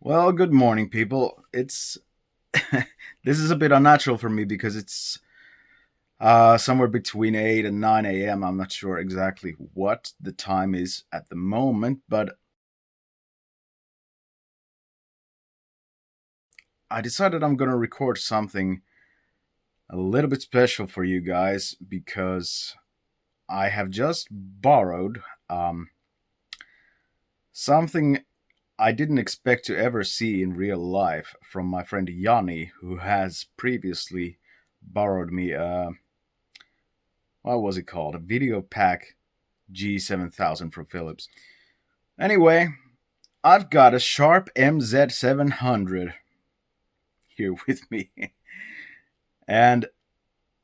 Well, good morning, people. It's this is a bit unnatural for me because it's somewhere between 8 and 9 a.m. I'm not sure exactly what the time is at the moment, but I decided I'm going to record something a little bit special for you guys because I have just borrowed something I didn't expect to ever see in real life from my friend Jani, who has previously borrowed me what was it called? A video pack G7000 from Philips. Anyway, I've got a Sharp MZ-700 here with me. And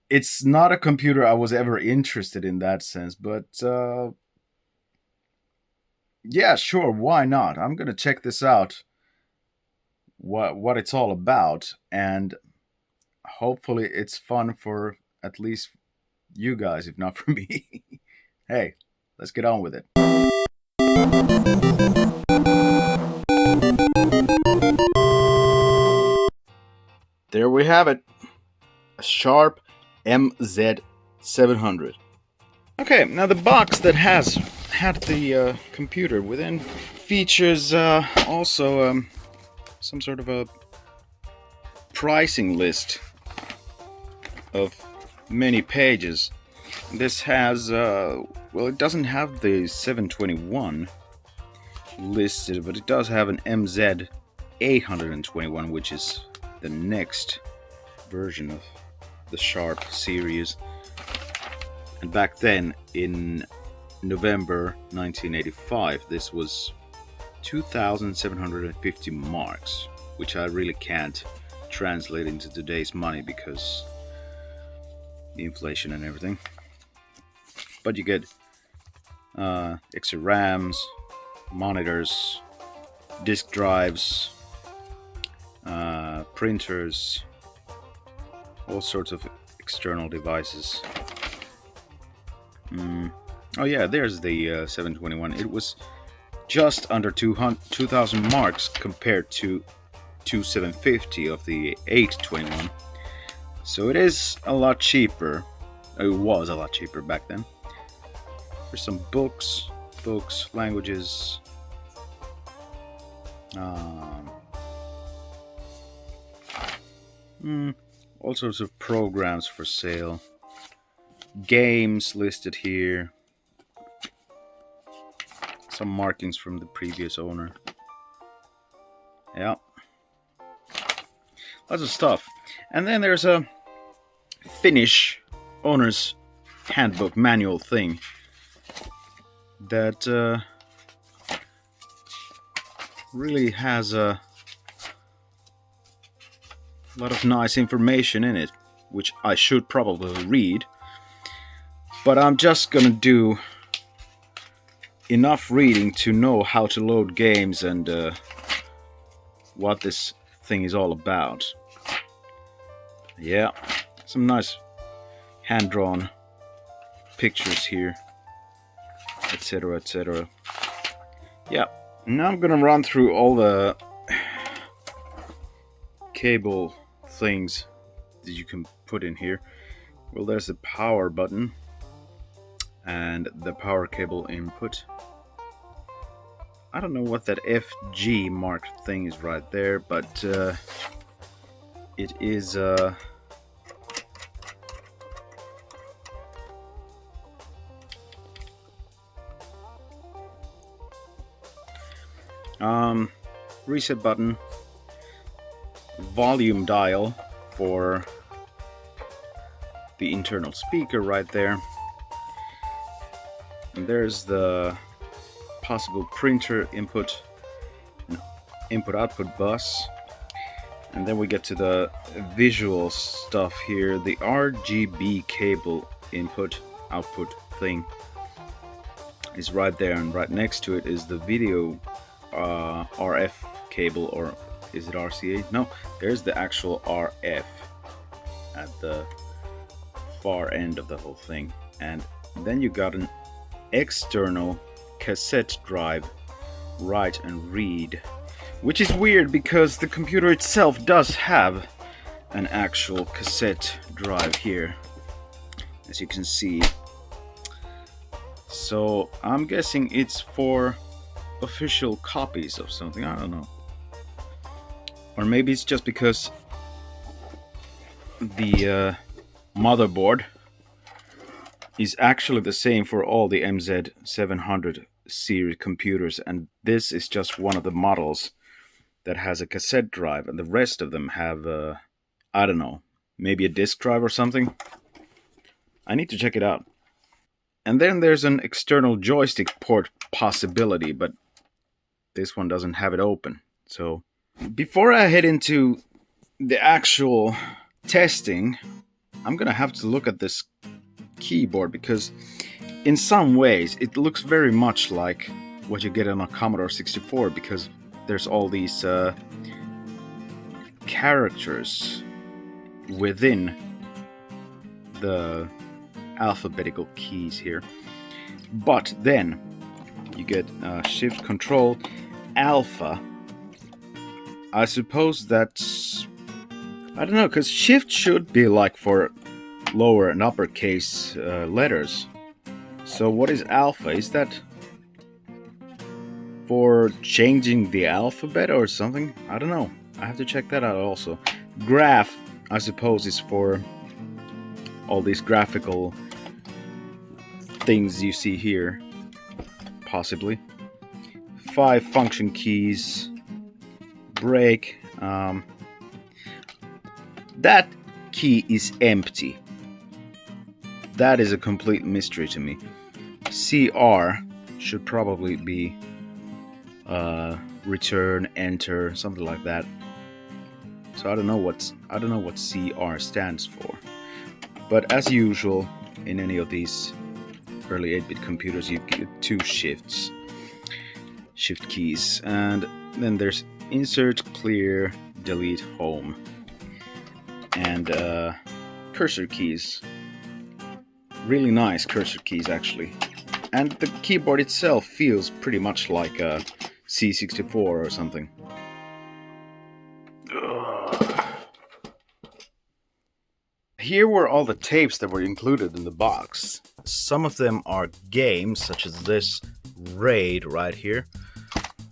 it's not a computer I was ever interested in that sense, but yeah, sure, why not? I'm gonna check this out, what it's all about, and hopefully it's fun for at least you guys, if not for me. Hey, let's get on with it. There we have it, a Sharp MZ-700. Okay, now the box that had the computer within features also some sort of a pricing list of many pages. This has, well, it doesn't have the 721 listed, but it does have an MZ-821, which is the next version of the Sharp series. And back then, in November 1985, this was 2,750 marks, which I really can't translate into today's money because the inflation and everything. But you get extra RAMs, monitors, disk drives, printers, all sorts of external devices. Oh yeah, there's the 721. It was just under 2,000 marks compared to 2,750 of the 821. So it is a lot cheaper. It was a lot cheaper back then. There's some books, languages, all sorts of programs for sale, games listed here, some markings from the previous owner. Yeah, lots of stuff. And then there's a Finnish owner's handbook manual thing that really has a lot of nice information in it, which I should probably read, but I'm just gonna do enough reading to know how to load games and what this thing is all about. Yeah, some nice hand-drawn pictures here, etc, etc. Yeah, now I'm gonna run through all the cable things that you can put in here. Well, there's the power button and the power cable input. I don't know what that FG marked thing is right there, but it is reset button, volume dial for the internal speaker right there, and there's the possible printer input and input-output bus. And then we get to the visual stuff here. The RGB cable input output thing is right there, and right next to it is the video RF cable, or is it RCA? No, there's the actual RF at the far end of the whole thing. And then you got an external cassette drive, write and read, Which is weird because the computer itself does have an actual cassette drive here, as you can see. So I'm guessing it's for official copies of something, I don't know. Or maybe it's just because the motherboard is actually the same for all the MZ-700 series computers, and this is just one of the models that has a cassette drive, and the rest of them have, I don't know, maybe a disk drive or something. I need to check it out. And then there's an external joystick port possibility, but this one doesn't have it open. So before I head into the actual testing, I'm gonna have to look at this keyboard, because in some ways it looks very much like what you get on a Commodore 64, because there's all these characters within the alphabetical keys here. But then you get Shift Control Alpha. I suppose that's, I don't know, because Shift should be like for lower and uppercase letters. So what is Alpha? Is that for changing the alphabet or something? I don't know. I have to check that out also. Graph, I suppose, is for all these graphical things you see here, possibly. 5 function keys. Break. That key is empty. That is a complete mystery to me. CR should probably be return, enter, something like that. So I don't know what CR stands for. But as usual, in any of these early 8-bit computers, you get 2 shift keys, and then there's insert, clear, delete, home, and cursor keys. Really nice cursor keys, actually. And the keyboard itself feels pretty much like a C64 or something. Here were all the tapes that were included in the box. Some of them are games, such as this Raid right here.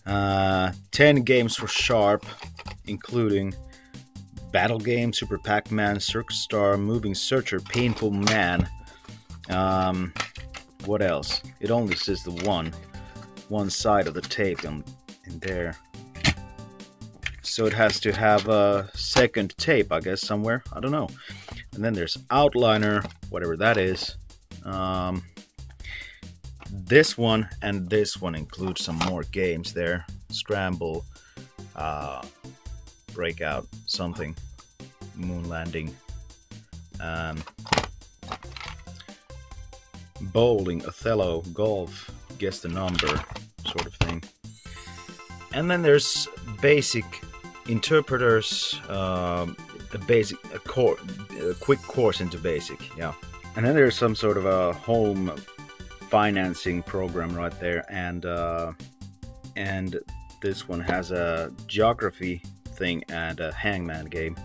10 games for Sharp, including Battle Game, Super Pac-Man, Circus Star, Moving Searcher, Painful Man. What else? It only says the one side of the tape in there. So it has to have a second tape, I guess, somewhere. I don't know. And then there's Outliner, whatever that is. This one and this one include some more games there. Scramble, Breakout, something, Moon Landing, Bowling, Othello, Golf, Guess the Number, sort of thing. And then there's basic interpreters, a quick course into basic, yeah. And then there's some sort of a home financing program right there, and this one has a geography thing and a hangman game.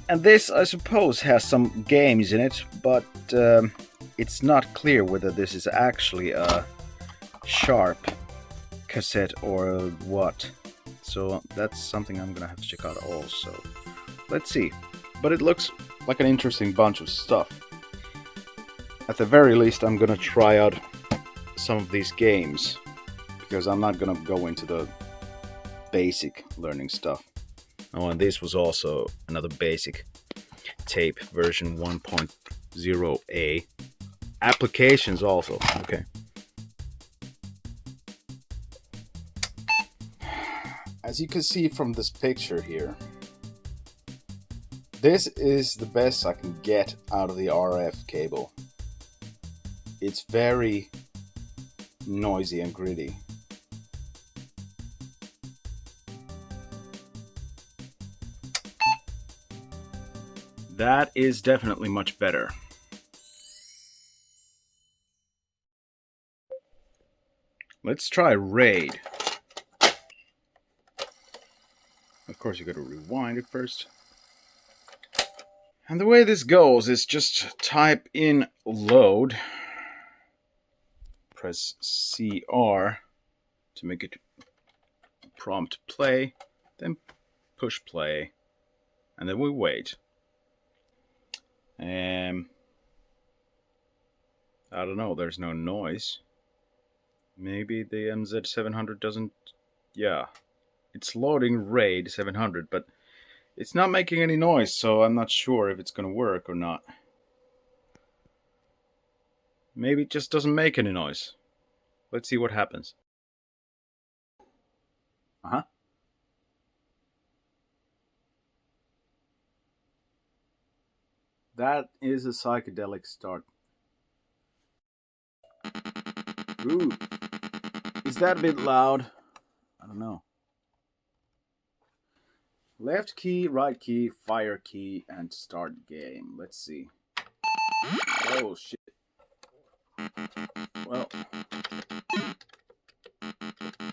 And this, I suppose, has some games in it, but it's not clear whether this is actually a Sharp cassette or what. So that's something I'm gonna have to check out also. Let's see. But it looks like an interesting bunch of stuff. At the very least, I'm gonna try out some of these games, because I'm not gonna go into the basic learning stuff. Oh, and this was also another basic tape, version 1.0A. Applications also, okay. As you can see from this picture here, this is the best I can get out of the RF cable. It's very noisy and gritty. That is definitely much better. Let's try Raid. Of course, you got to rewind it first. And the way this goes is just type in load, press CR to make it prompt play, then push play, and then we wait. I don't know, there's no noise. Maybe the MZ-700 doesn't... Yeah, it's loading RAID 700, but it's not making any noise, so I'm not sure if it's gonna work or not. Maybe it just doesn't make any noise. Let's see what happens. That is a psychedelic start. Ooh. Is that a bit loud? I don't know. Left key, right key, fire key, and start game. Let's see. Oh, shit. Well.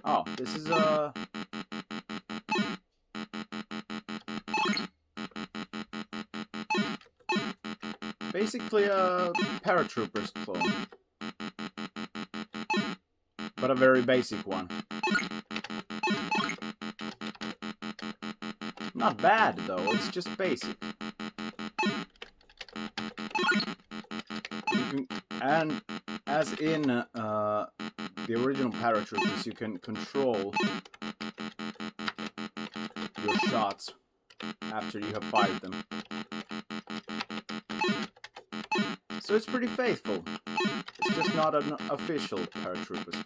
Oh, this is basically a paratroopers clone. But a very basic one. Not bad though, it's just basic. And as in the original paratroopers, you can control your shots after you have fired them. So it's pretty faithful. It's just not an official paratroopers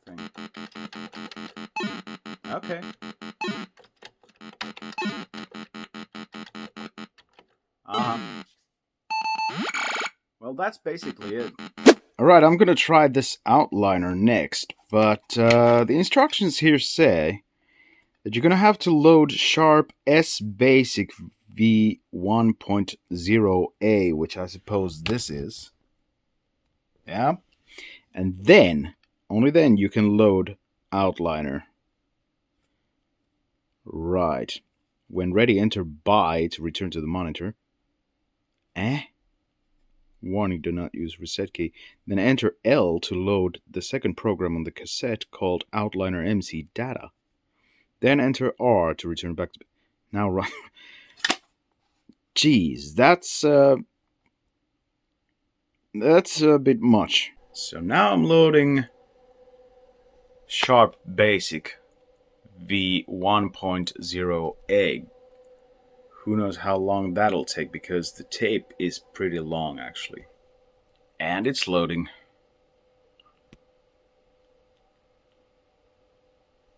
thing. Okay. Well, that's basically it. Alright, I'm gonna try this outliner next, but the instructions here say that you're gonna have to load Sharp S-Basic v1.0a, which I suppose this is. Yeah? And then, only then, you can load outliner. Right. When ready, enter BY to return to the monitor. Warning, do not use reset key. Then enter L to load the second program on the cassette called Outliner MC Data. Then enter R to return back to... Now run. Jeez, that's a bit much. So now I'm loading Sharp Basic v1.0a. Who knows how long that'll take, because the tape is pretty long actually. And it's loading.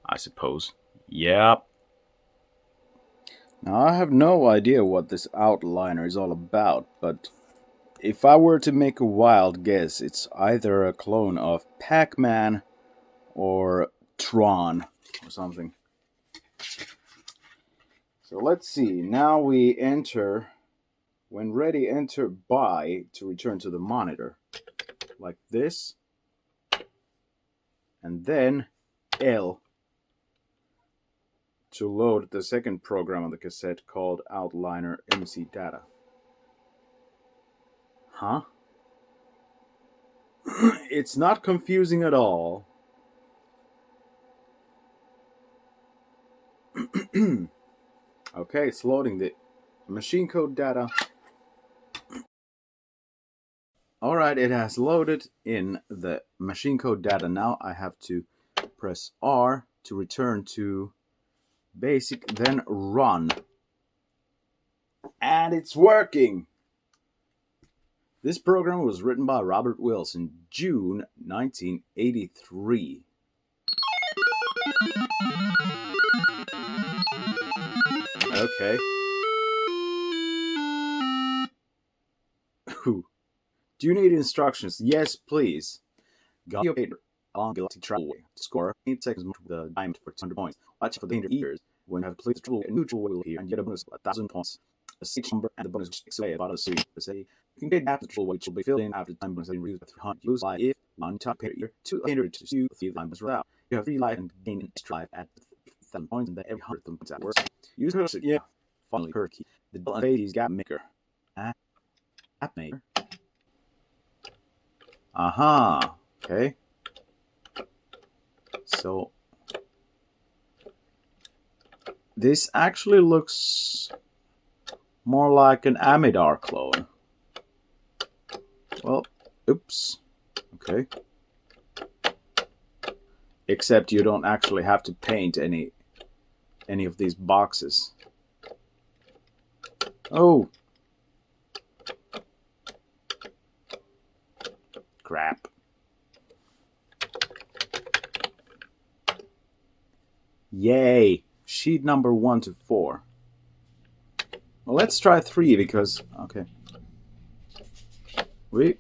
I suppose. Yep. Now I have no idea what this outliner is all about, but if I were to make a wild guess, it's either a clone of Pac-Man or Tron or something. So let's see, now we enter, when ready, enter BY to return to the monitor, like this, and then L to load the second program on the cassette called Outliner MC Data. Huh? It's not confusing at all. Okay, it's loading the machine code data. Alright, it has loaded in the machine code data. Now I have to press R to return to basic, then run. And it's working! This program was written by Robert Wills in June 1983. Okay. Do you need instructions? Yes, please. Got your paper on galactic travelway. Score 8 seconds with the diamond for 200 points. Watch for the danger eaters. When you have completed the travelway, a neutral will appear and you get a bonus of 1,000 points. A 6 number and the bonus takes away about a 3. Say you can get after the travelway, which will be filled in after the time bonus has been reduced by 300. Lose life if 1 top pair eater, 2 enter to 2, 3 time bonus without. You have 3 life and gain an extra life at 1,000 points and then every 100 points at worst. Use cursor, yeah. Finally, key. The n00b's gap maker. Gap maker. Aha. Okay. So this actually looks more like an Amidar clone. Well, oops. Okay. Except you don't actually have to paint any of these boxes. Oh. Crap. Yay. Sheet number 1 to 4. Well, let's try 3 because, okay. Wait.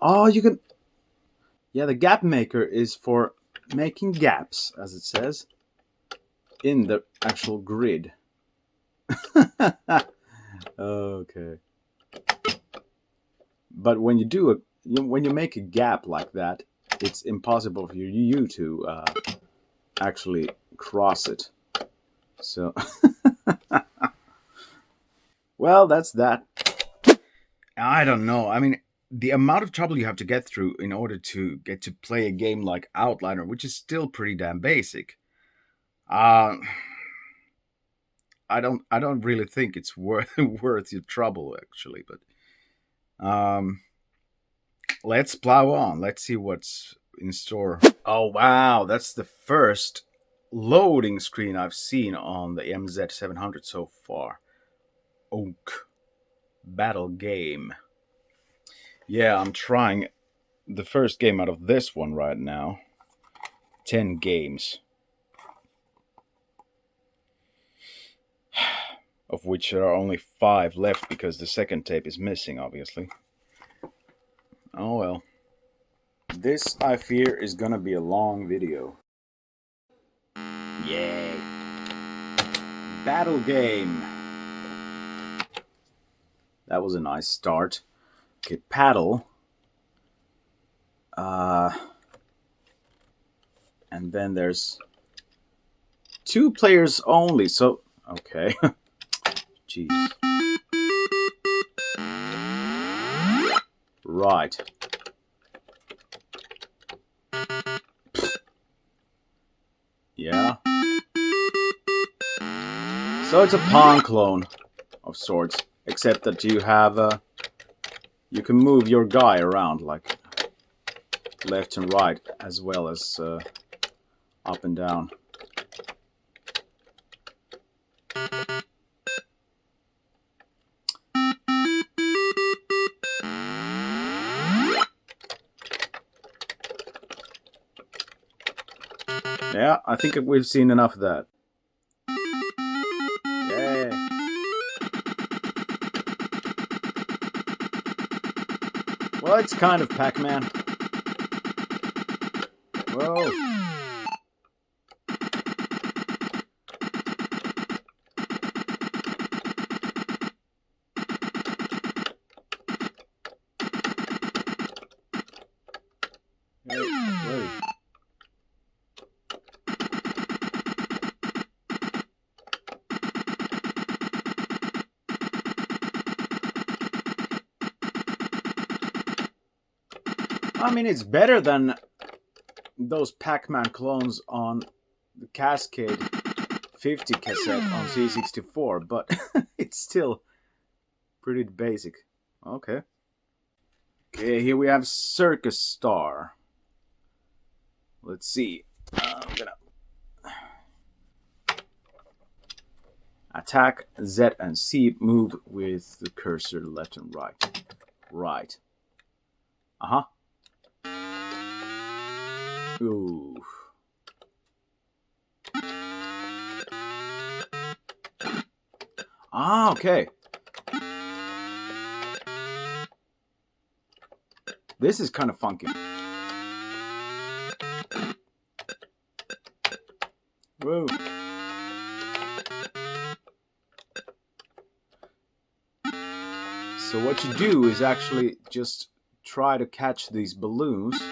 Oh, you can... Yeah, the gap maker is for making gaps, as it says, in the actual grid. Okay. But when you do when you make a gap like that, it's impossible for you to actually cross it. So, well, that's that. I don't know. I mean, the amount of trouble you have to get through in order to get to play a game like Outliner, which is still pretty damn basic. I don't really think it's worth your trouble, actually. But let's plow on. Let's see what's in store. Oh wow, that's the first loading screen I've seen on the MZ-700 so far. Oak battle game. Yeah, I'm trying the first game out of this one right now. 10 games. Of which there are only 5 left because the second tape is missing, obviously. Oh well. This, I fear, is gonna be a long video. Yay. Battle game. That was a nice start. Okay, paddle. And then there's 2 players only, so... Okay. Jeez. Right. Yeah. So it's a Pong clone of sorts, except that you have you can move your guy around like left and right as well as up and down. Yeah, I think we've seen enough of that. Yeah. Well, it's kind of Pac-Man. Whoa. Hey, I mean, it's better than those Pac-Man clones on the Cascade 50 cassette on C64, but it's still pretty basic. Okay. Okay, here we have Circus Star. Let's see. I'm gonna attack Z and C, move with the cursor left and right. Right. Uh-huh. Ooh. Ah, okay. This is kind of funky. Whoa. So what you do is actually just try to catch these balloons.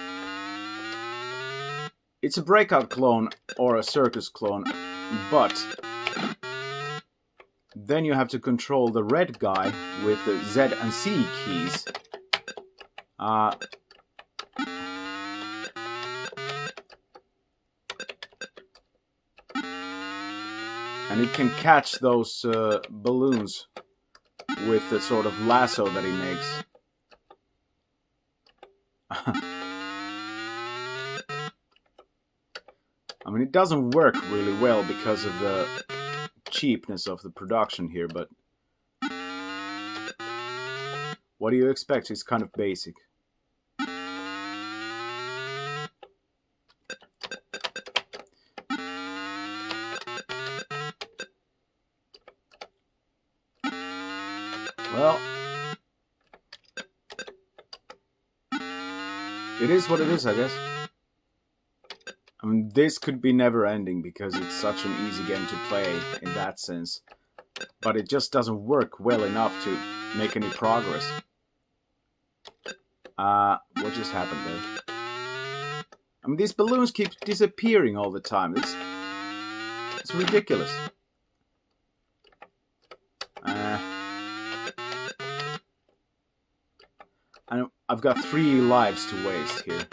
It's a breakout clone or a circus clone, but then you have to control the red guy with the Z and C keys. And it can catch those balloons with the sort of lasso that he makes. I mean, it doesn't work really well because of the cheapness of the production here, but what do you expect? It's kind of basic. Well, it is what it is, I guess. I mean, this could be never ending because it's such an easy game to play in that sense. But it just doesn't work well enough to make any progress. What just happened there? I mean, these balloons keep disappearing all the time. It's ridiculous. I've got 3 lives to waste here.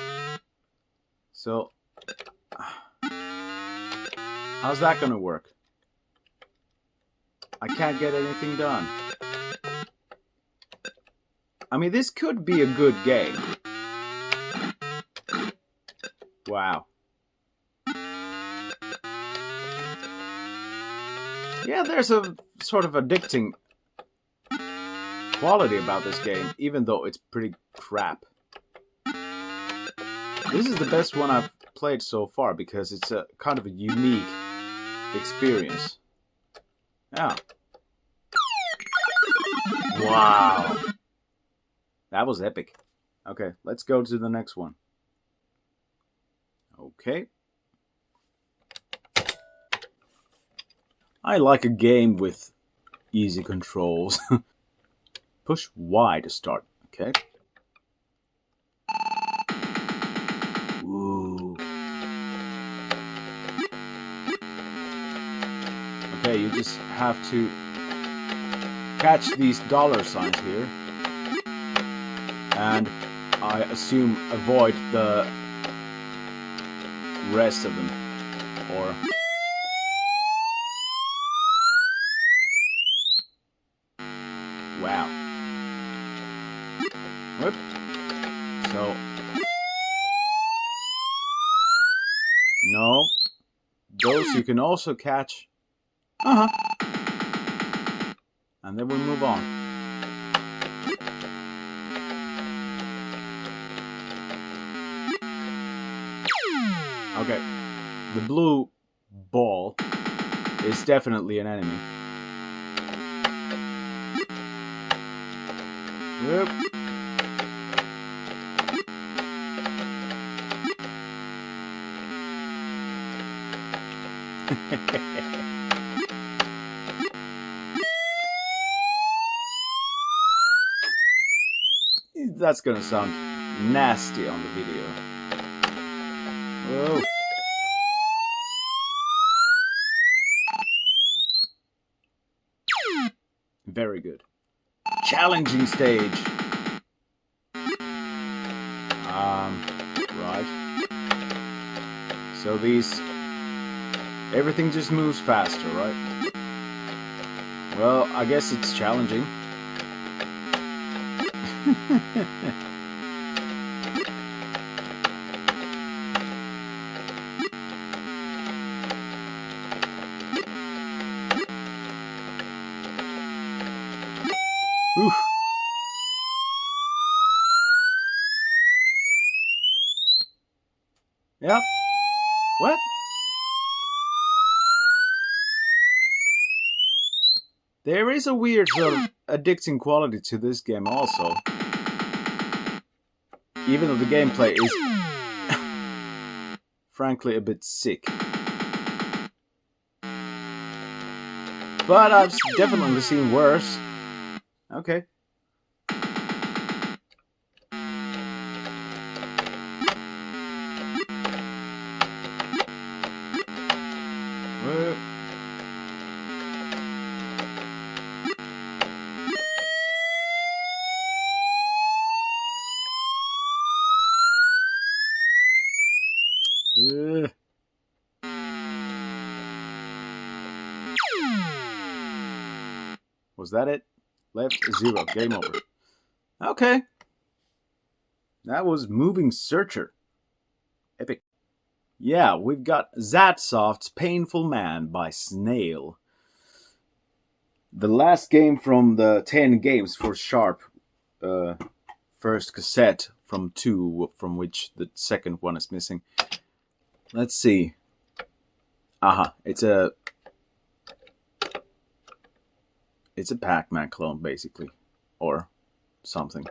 So, how's that gonna work? I can't get anything done. I mean, this could be a good game. Wow. Yeah, there's a sort of addicting quality about this game, even though it's pretty crap. This is the best one I've played so far because it's a kind of a unique experience. Yeah. Wow. That was epic. Okay, let's go to the next one. Okay. I like a game with easy controls. Push Y to start. Okay. Ooh. Okay, you just have to catch these dollar signs here. And I assume avoid the rest of them. Or... wow. Whoop. So... no. Those you can also catch. And then we move on. Okay. The blue ball is definitely an enemy. Whoop. That's gonna sound nasty on the video. Whoa. Very good. Challenging stage. Right. So these... everything just moves faster, right? Well, I guess it's challenging. Oof. Yep. What? There is a weird sort of addicting quality to this game also. Even though the gameplay is frankly a bit sick. But I've definitely seen worse. Okay. Was that it? Left 0. Game over. Okay. That was Moving Searcher. Epic. Yeah, we've got Zatsoft's Painful Man by Snail. The last game from the 10 games for Sharp. First cassette from 2, from which the second one is missing. Let's see. Aha, it's a Pac-Man clone, basically. Or something.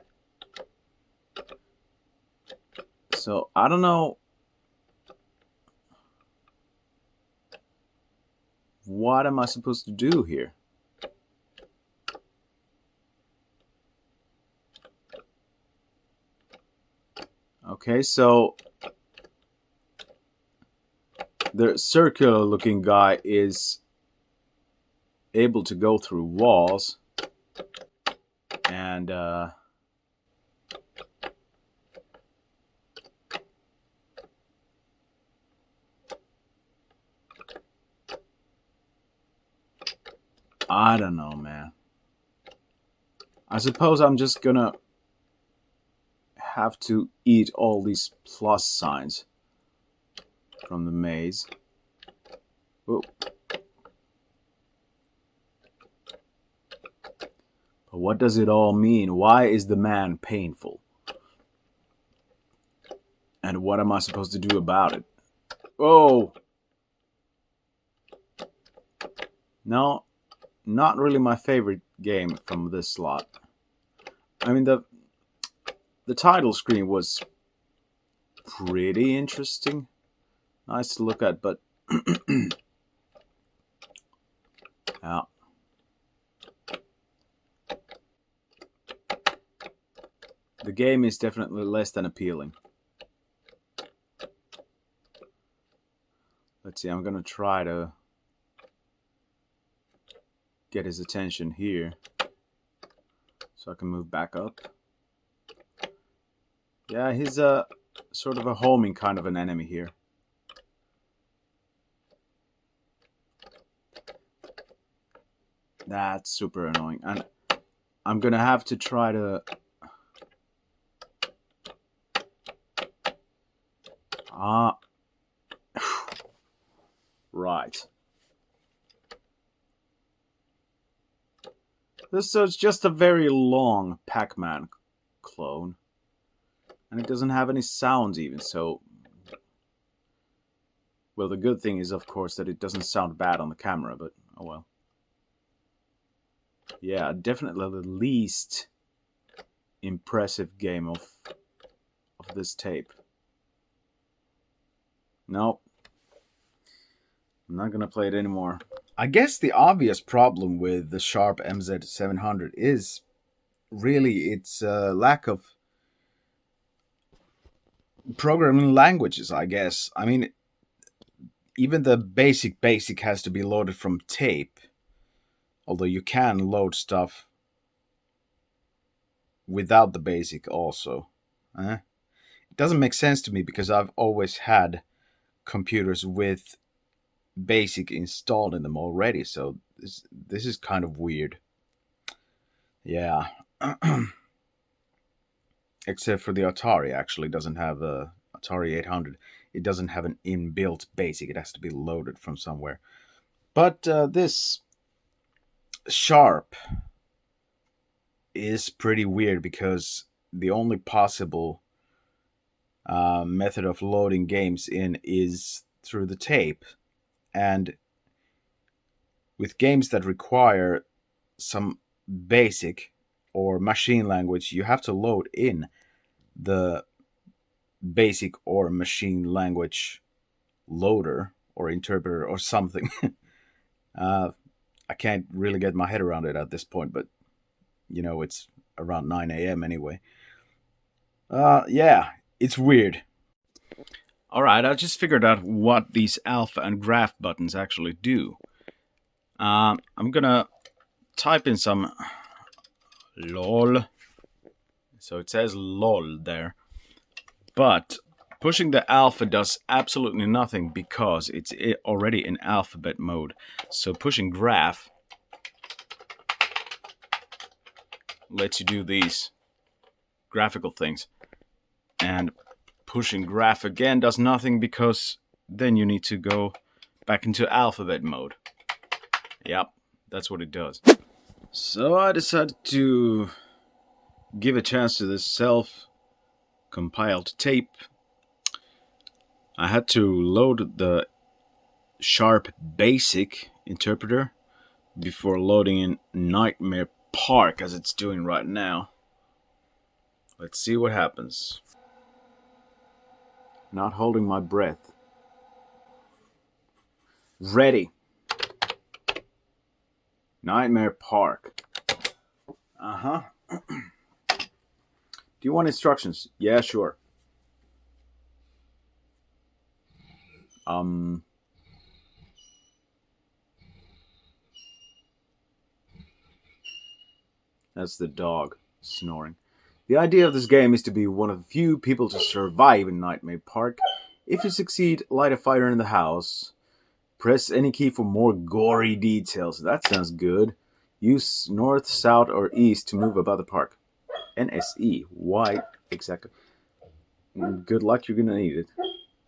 So, I don't know what am I supposed to do here? Okay, so the circular looking guy is able to go through walls, and I don't know, man. I suppose I'm just gonna have to eat all these plus signs from the maze. Whoa. But what does it all mean? Why is the man painful? And what am I supposed to do about it? Oh! No, not really my favorite game from this slot. I mean, the title screen was pretty interesting. Nice to look at, but yeah. The game is definitely less than appealing. Let's see, I'm gonna try to get his attention here so I can move back up. Yeah, he's a sort of a homing kind of an enemy here. That's super annoying, and I'm gonna have to try to right. So it's just a very long Pac-Man clone. And it doesn't have any sounds even, so... Well, the good thing is, of course, that it doesn't sound bad on the camera, but oh well. Yeah, definitely the least impressive game of this tape. Nope. I'm not gonna play it anymore. I guess the obvious problem with the Sharp MZ-700 is really its lack of programming languages, I guess. I mean, even the basic has to be loaded from tape. Although you can load stuff without the basic also. It doesn't make sense to me because I've always had computers with basic installed in them already, so this is kind of weird. Yeah. Except for the Atari, actually doesn't have a Atari 800. It doesn't have an inbuilt basic. It has to be loaded from somewhere. But this Sharp is pretty weird because the only possible method of loading games in is through the tape. And with games that require some basic or machine language, you have to load in the basic or machine language loader or interpreter or something. I can't really get my head around it at this point, but you know, it's around 9 a.m. anyway. Yeah, it's weird. Alright, I just figured out what these alpha and graph buttons actually do. I'm gonna type in some LOL. So it says LOL there. But pushing the alpha does absolutely nothing because it's already in alphabet mode. So pushing graph lets you do these graphical things. And pushing graph again does nothing because then you need to go back into alphabet mode. Yep, that's what it does. So I decided to give a chance to this self-compiled tape. I had to load the Sharp Basic interpreter before loading in Nightmare Park as it's doing right now. Let's see what happens. Not holding my breath. Ready. Nightmare Park. Uh-huh. Do you want instructions? Yeah, sure. That's the dog snoring. The idea of this game is to be one of the few people to survive in Nightmare Park. If you succeed, light a fire in the house. Press any key for more gory details. That sounds good. Use north, south, or east to move about the park. NSE. Why exactly? Good luck, you're gonna need it.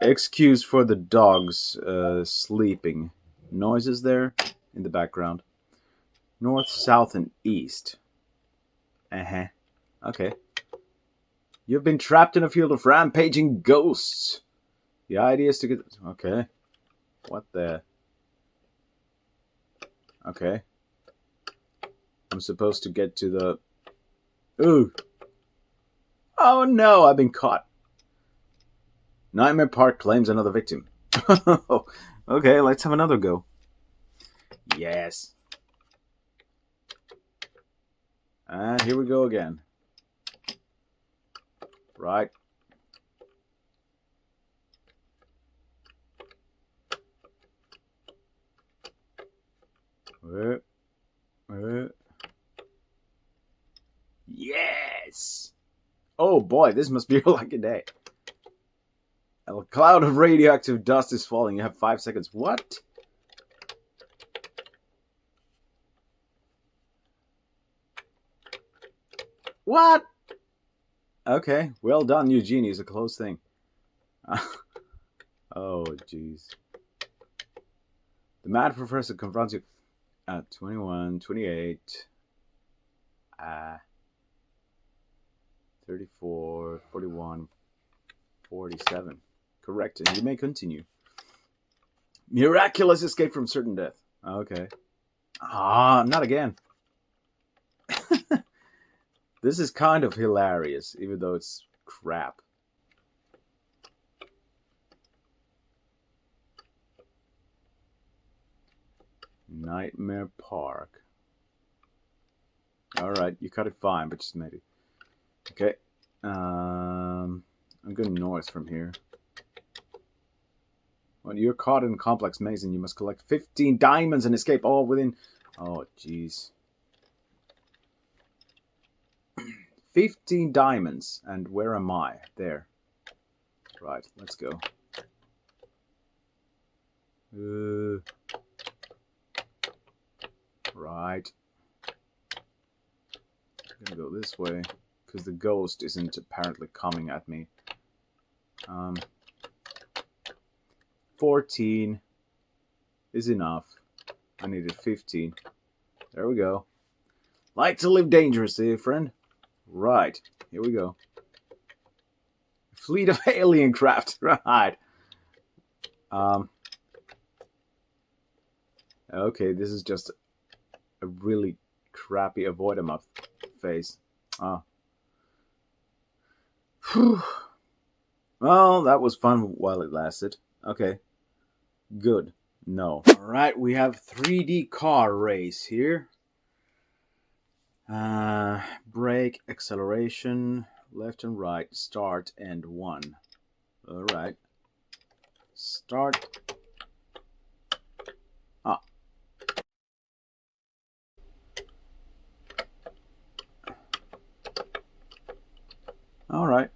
Excuse for the dogs sleeping. Noises there in the background. North, south, and east. Uh-huh. Okay. You've been trapped in a field of rampaging ghosts. The idea is to get... Okay. What the... Okay. I'm supposed to get to the... Ooh. Oh no, I've been caught. Nightmare Park claims another victim. Okay, let's have another go. Yes. And here we go again. Right. Yes! Oh boy, this must be a lucky day. A cloud of radioactive dust is falling. You have 5 seconds. What? What? Okay, well done, Eugenie. It's a close thing. Oh, jeez. The mad professor confronts you at 21, 28, 34, 41, 47. Correct, and you may continue. Miraculous escape from certain death. Okay. Ah, not again. This is kind of hilarious, even though it's crap. Nightmare Park. Alright, you cut it fine, but just made it. Okay. I'm going north from here. When you're caught in a complex maze and you must collect 15 diamonds and escape all within... Oh, jeez. 15 diamonds. And where am I? There. Right, let's go. Right. I'm gonna go this way, because the ghost isn't apparently coming at me. 14 is enough. I needed 15. There we go. Like to live dangerously, friend. Right, here we go. Fleet of alien craft. Right. Okay, this is just a really crappy avoid 'em up face. Ah. Whew. Well, that was fun while it lasted. Okay. Good. No. Alright, we have 3D car race here. Brake, acceleration, left and right, start, and 1. Alright. Start. Ah. Alright.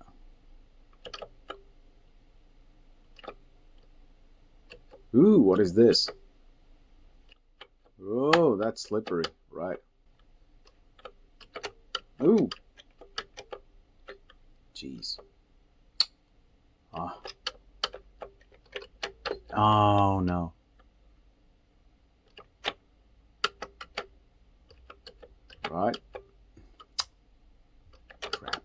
Ooh, what is this? Oh, that's slippery. Right. Ooh. Jeez. Ah. Oh, no. Right. Crap.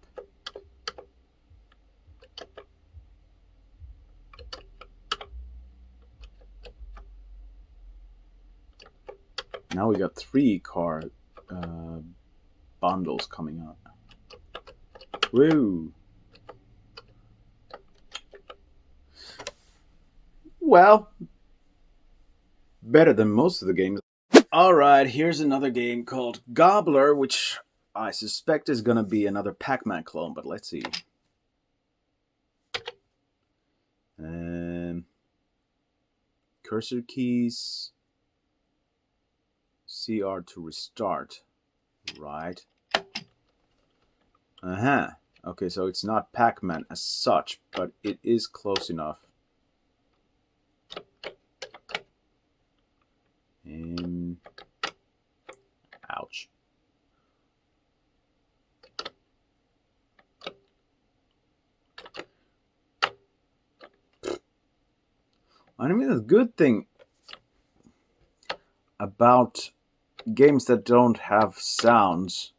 Now we got 3 car bundles coming up. Woo! Well, better than most of the games. Alright, here's another game called Gobbler, which I suspect is gonna be another Pac-Man clone, but let's see. Cursor keys. CR to restart. Right. Okay, so it's not Pac-Man as such, but it is close enough. Ouch. I mean, the good thing about games that don't have sounds,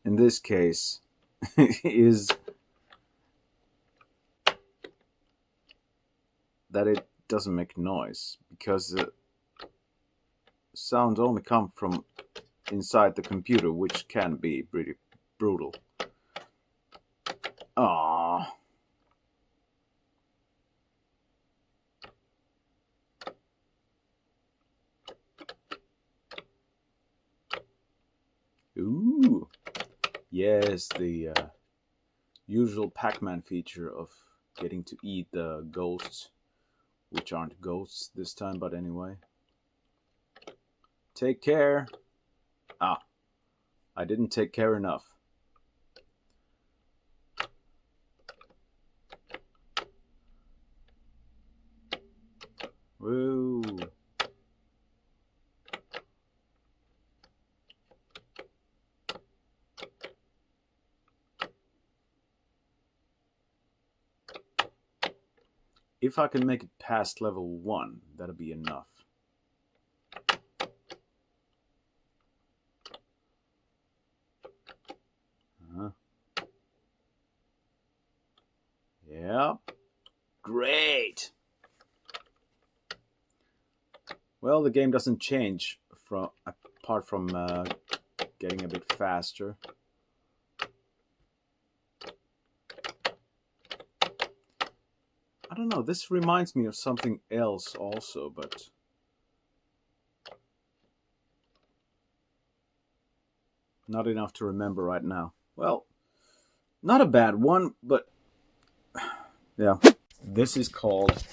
in this case, is that it doesn't make noise, because the sounds only come from inside the computer, which can be pretty brutal. Aww. Ooh. Yes, the usual Pac-Man feature of getting to eat the ghosts, which aren't ghosts this time, but anyway. Take care. Ah, I didn't take care enough. Woo. If I can make it past level 1, that'll be enough. Yep. Great. Well, the game doesn't change apart from getting a bit faster. I don't know, this reminds me of something else also, but not enough to remember right now. Well, not a bad one, but yeah. This is called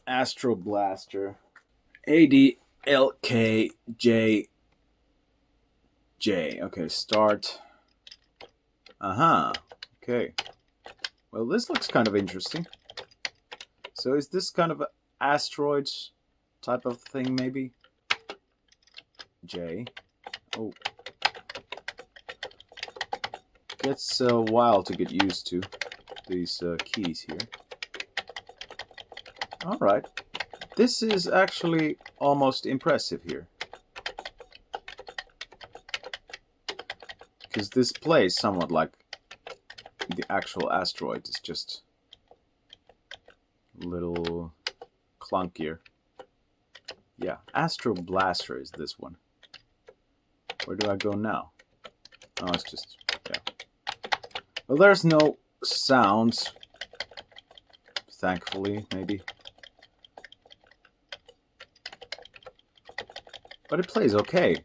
Astro-Blaster ADLKJJ. Okay, start. Okay. Well, this looks kind of interesting. So is this kind of an asteroids type of thing, maybe? J. Oh. Gets a while to get used to these keys here. Alright. This is actually almost impressive here. Because this plays somewhat like the actual asteroid. It's just a little clunkier. Yeah, Astro-Blaster is this one. Where do I go now? Oh, it's just, yeah. Well, there's no sounds. Thankfully, maybe. But it plays okay.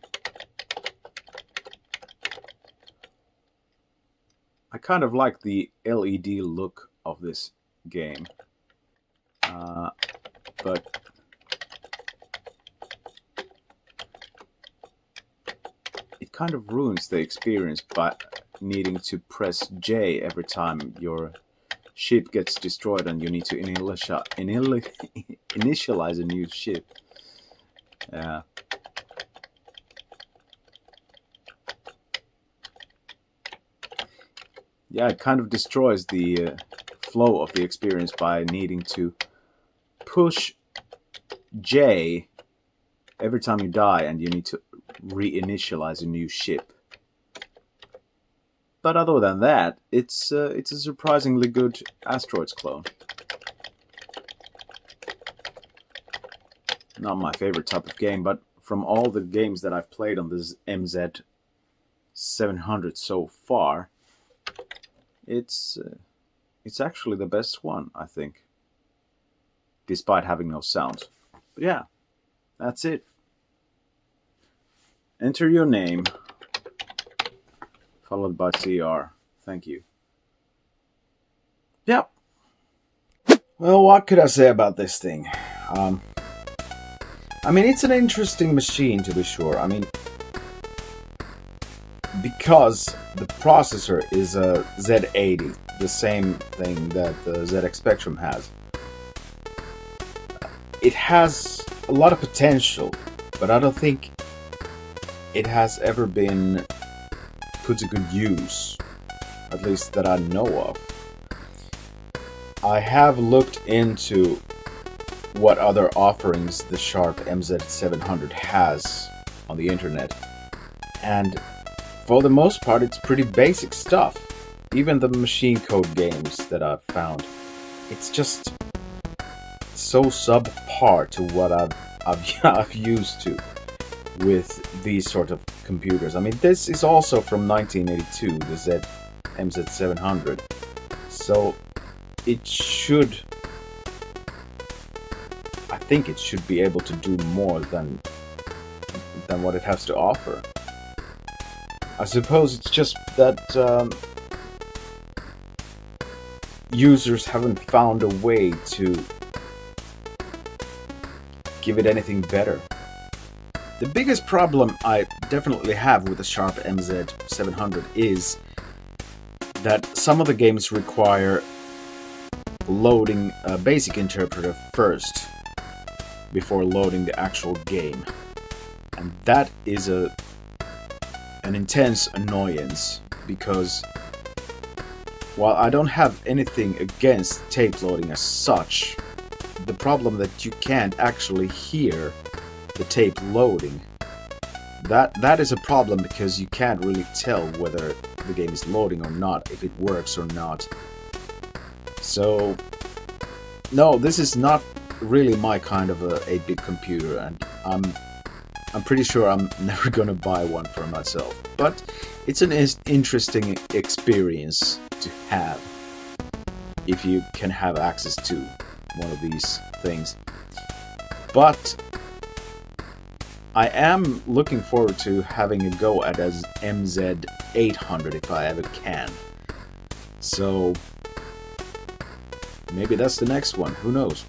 I kind of like the LED look of this game. But it kind of ruins the experience by needing to press J every time your ship gets destroyed and you need to initialize a new ship. Yeah. Yeah, it kind of destroys the flow of the experience by needing to push J every time you die and you need to reinitialize a new ship. But other than that, it's a surprisingly good Asteroids clone. Not my favorite type of game, but from all the games that I've played on this MZ-700 so far, it's actually the best one, I think, despite having no sound. But yeah, that's it. Enter your name, followed by CR. Thank you. Yep. Well, what could I say about this thing? I mean, it's an interesting machine, to be sure. I mean, because the processor is a Z80, the same thing that the ZX Spectrum has. It has a lot of potential, but I don't think it has ever been put to good use, at least that I know of. I have looked into what other offerings the Sharp MZ-700 has on the internet, and for the most part it's pretty basic stuff. Even the machine code games that I've found, it's just so subpar to what I've used to with these sort of computers. I mean, this is also from 1982, the MZ-700, so it should, I think it should be able to do more than what it has to offer. I suppose it's just that users haven't found a way to give it anything better. The biggest problem I definitely have with the Sharp MZ-700 is that some of the games require loading a basic interpreter first before loading the actual game, and that is an intense annoyance, because while I don't have anything against tape loading as such, the problem that you can't actually hear the tape loading, that is a problem, because you can't really tell whether the game is loading or not, if it works or not. So no, this is not really my kind of a 8-bit computer, and I'm pretty sure I'm never gonna buy one for myself. But it's an interesting experience to have if you can have access to one of these things. But I am looking forward to having a go at as MZ-800 if I ever can. So maybe that's the next one, who knows?